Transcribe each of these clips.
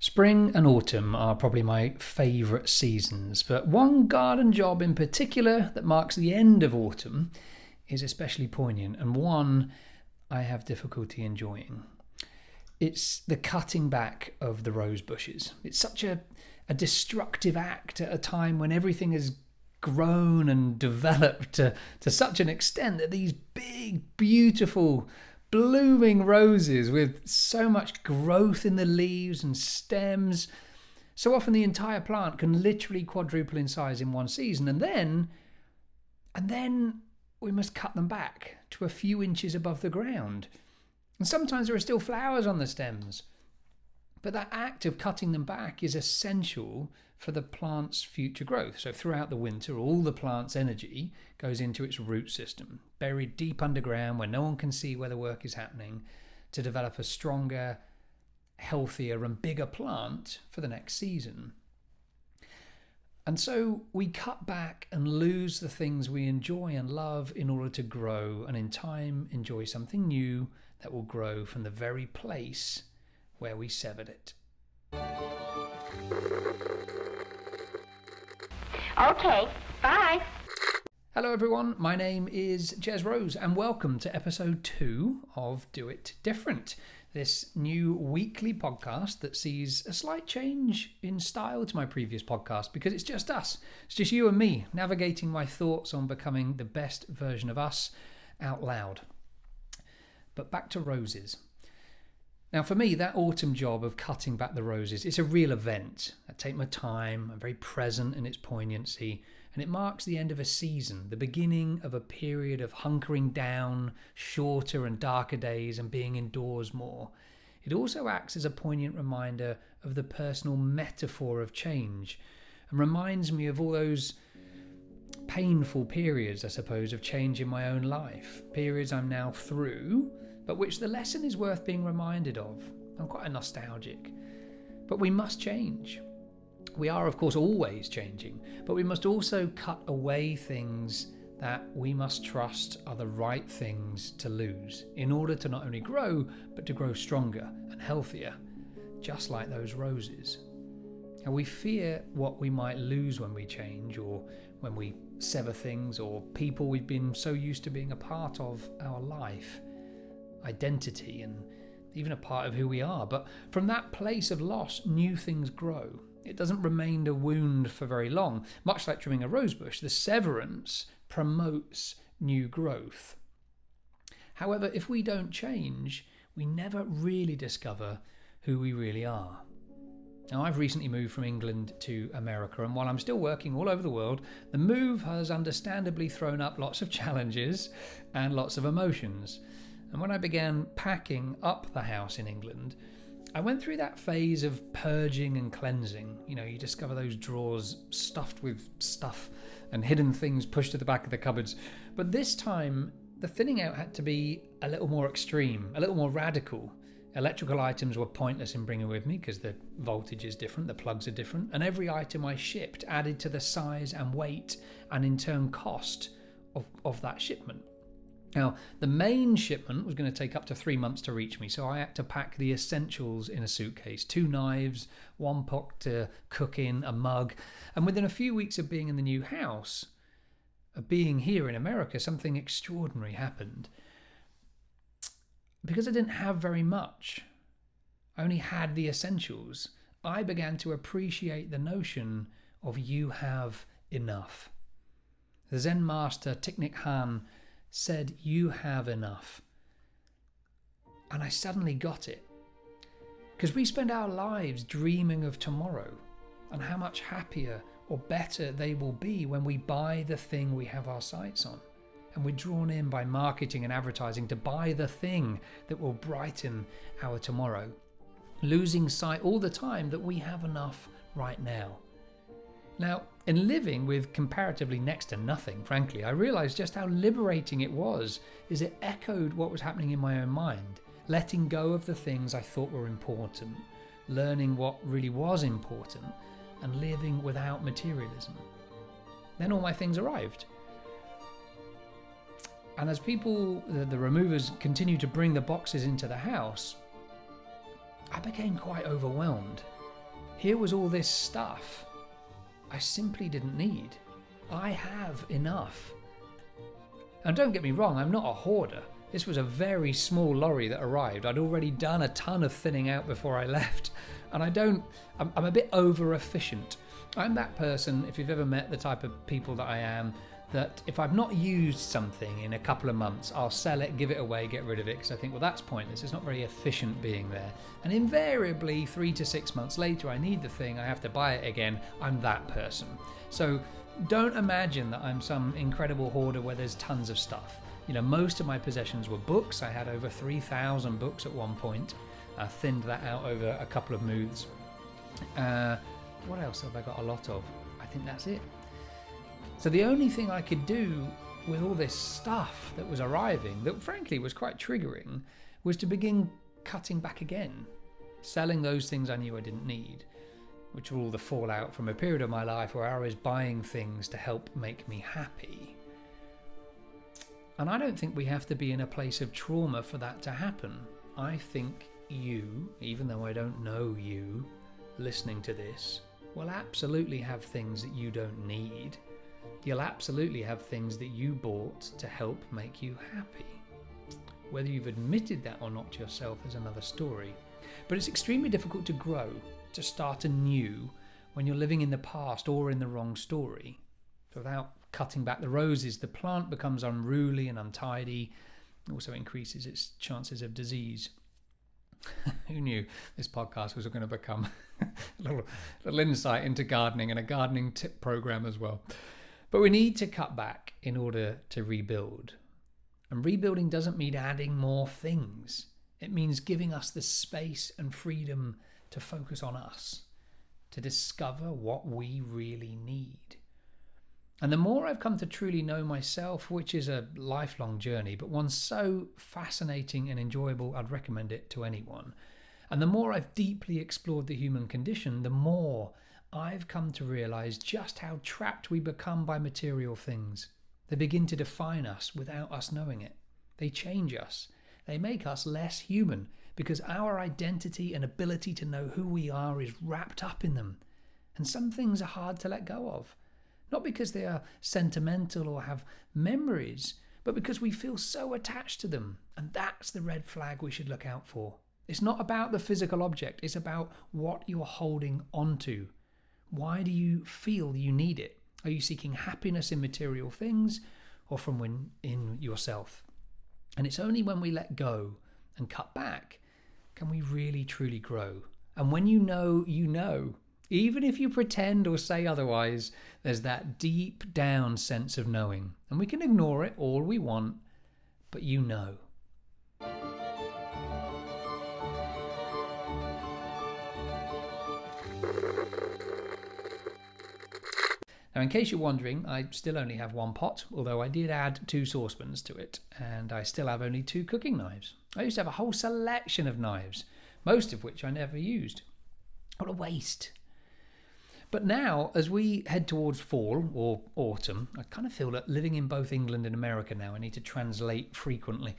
Spring and autumn are probably my favourite seasons, but one garden job in particular that marks the end of autumn is especially poignant, and one I have difficulty enjoying. It's the cutting back of the rose bushes. It's such a destructive act at a time when everything has grown and developed to such an extent that these big, beautiful, blooming roses with so much growth in the leaves and stems. So often the entire plant can literally quadruple in size in one season, and then we must cut them back to a few inches above the ground. And sometimes there are still flowers on the stems. But that act of cutting them back is essential for the plant's future growth. So throughout the winter, all the plant's energy goes into its root system, buried deep underground where no one can see where the work is happening, to develop a stronger, healthier and bigger plant for the next season. And so we cut back and lose the things we enjoy and love in order to grow, and in time enjoy something new that will grow from the very place where we severed it. Okay, bye. Hello everyone, my name is Jez Rose and welcome to episode 2 of Do It Different, this new weekly podcast that sees a slight change in style to my previous podcast because it's just us. It's just you and me navigating my thoughts on becoming the best version of us out loud. But back to roses. Now for me, that autumn job of cutting back the roses, it's a real event. I take my time, I'm very present in its poignancy, and it marks the end of a season, the beginning of a period of hunkering down, shorter and darker days and being indoors more. It also acts as a poignant reminder of the personal metaphor of change and reminds me of all those painful periods, I suppose, of change in my own life, periods I'm now through, but which the lesson is worth being reminded of. I'm quite nostalgic. But we must change. We are, of course, always changing, but we must also cut away things that we must trust are the right things to lose in order to not only grow, but to grow stronger and healthier, just like those roses. And we fear what we might lose when we change, or when we sever things or people we've been so used to being a part of our life, identity, and even a part of who we are. But from that place of loss, new things grow. It doesn't remain a wound for very long. Much like trimming a rosebush, the severance promotes new growth. However, if we don't change, we never really discover who we really are. Now, I've recently moved from England to America, and while I'm still working all over the world, the move has understandably thrown up lots of challenges and lots of emotions. And when I began packing up the house in England, I went through that phase of purging and cleansing. You know, you discover those drawers stuffed with stuff and hidden things pushed to the back of the cupboards. But this time, the thinning out had to be a little more extreme, a little more radical. Electrical items were pointless in bringing with me because the voltage is different, the plugs are different, and every item I shipped added to the size and weight and in turn cost of that shipment. Now, the main shipment was going to take up to 3 months to reach me, so I had to pack the essentials in a suitcase: 2 knives, 1 pot to cook in, a mug, and within a few weeks of being in the new house, of being here in America, something extraordinary happened. Because I didn't have very much, I only had the essentials, I began to appreciate the notion of you have enough. The Zen master Thich Nhat Hanh said, "You have enough." And I suddenly got it. Because we spend our lives dreaming of tomorrow and how much happier or better they will be when we buy the thing we have our sights on. And we're drawn in by marketing and advertising to buy the thing that will brighten our tomorrow, losing sight all the time that we have enough right now. Now, in living with comparatively next to nothing, frankly, I realised just how liberating it was, as it echoed what was happening in my own mind, letting go of the things I thought were important, learning what really was important, and living without materialism. Then all my things arrived. And as people, the removers, continued to bring the boxes into the house, I became quite overwhelmed. Here was all this stuff I simply didn't need. I have enough. And don't get me wrong, I'm not a hoarder. This was a very small lorry that arrived. I'd already done a ton of thinning out before I left. And I'm a bit over efficient. I'm that person, if you've ever met the type of people that I am, that if I've not used something in a couple of months, I'll sell it, give it away, get rid of it, because I think, well, that's pointless. It's not very efficient being there. And invariably, 3 to 6 months later, I need the thing, I have to buy it again. I'm that person. So don't imagine that I'm some incredible hoarder where there's tons of stuff. You know, most of my possessions were books. I had over 3,000 books at one point. I thinned that out over a couple of moves. What else have I got a lot of? I think that's it. So the only thing I could do with all this stuff that was arriving, that frankly was quite triggering, was to begin cutting back again, selling those things I knew I didn't need, which were all the fallout from a period of my life where I was buying things to help make me happy. And I don't think we have to be in a place of trauma for that to happen. I think you, even though I don't know you, listening to this, will absolutely have things that you don't need. You'll absolutely have things that you bought to help make you happy. Whether you've admitted that or not to yourself is another story. But it's extremely difficult to grow, to start anew, when you're living in the past or in the wrong story. Without cutting back the roses, the plant becomes unruly and untidy. It also increases its chances of disease. Who knew this podcast was going to become a little insight into gardening and a gardening tip program as well. But we need to cut back in order to rebuild. And rebuilding doesn't mean adding more things. It means giving us the space and freedom to focus on us, to discover what we really need. And the more I've come to truly know myself, which is a lifelong journey, but one so fascinating and enjoyable, I'd recommend it to anyone. And the more I've deeply explored the human condition, the more I've come to realize just how trapped we become by material things. They begin to define us without us knowing it. They change us. They make us less human because our identity and ability to know who we are is wrapped up in them. And some things are hard to let go of. Not because they are sentimental or have memories, but because we feel so attached to them. And that's the red flag we should look out for. It's not about the physical object. It's about what you're holding onto. Why do you feel you need it? Are you seeking happiness in material things or from within yourself? And it's only when we let go and cut back can we really truly grow. And when you know, you know. Even if you pretend or say otherwise, there's that deep down sense of knowing. And we can ignore it all we want, but you know. Now, in case you're wondering, I still only have one pot, although I did add 2 saucepans to it, and I still have only 2 cooking knives. I used to have a whole selection of knives, most of which I never used. What a waste. But now, as we head towards fall or autumn, I kind of feel that living in both England and America now, I need to translate frequently.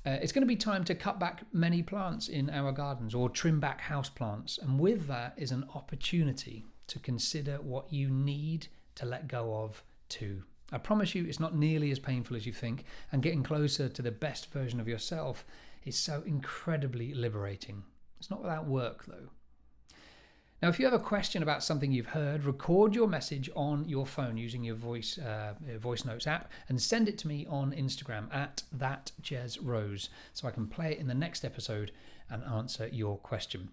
It's going to be time to cut back many plants in our gardens or trim back house plants. And with that is an opportunity to consider what you need to let go of too. I promise you it's not nearly as painful as you think, and getting closer to the best version of yourself is so incredibly liberating. It's not without work though. Now, if you have a question about something you've heard, record your message on your phone using your voice notes app and send it to me on Instagram at @JezRose so I can play it in the next episode and answer your question.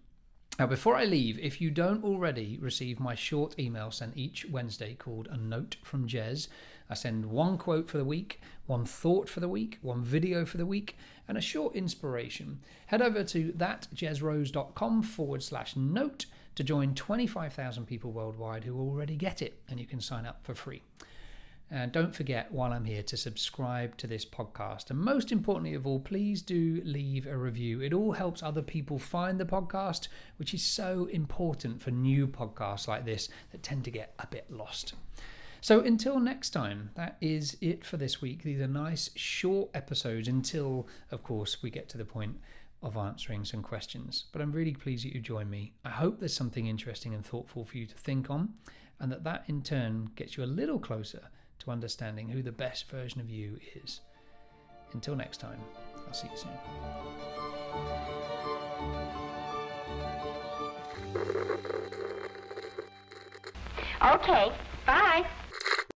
Now, before I leave, if you don't already receive my short email sent each Wednesday called A Note from Jez, I send one quote for the week, one thought for the week, one video for the week, and a short inspiration. Head over to thatjezrose.com/note to join 25,000 people worldwide who already get it, and you can sign up for free. And don't forget, while I'm here, to subscribe to this podcast. And most importantly of all, please do leave a review. It all helps other people find the podcast, which is so important for new podcasts like this that tend to get a bit lost. So until next time, that is it for this week. These are nice short episodes until, of course, we get to the point of answering some questions, but I'm really pleased that you joined me. I hope there's something interesting and thoughtful for you to think on, and that in turn gets you a little closer to understanding who the best version of you is. Until next time, I'll see you soon. Okay, bye.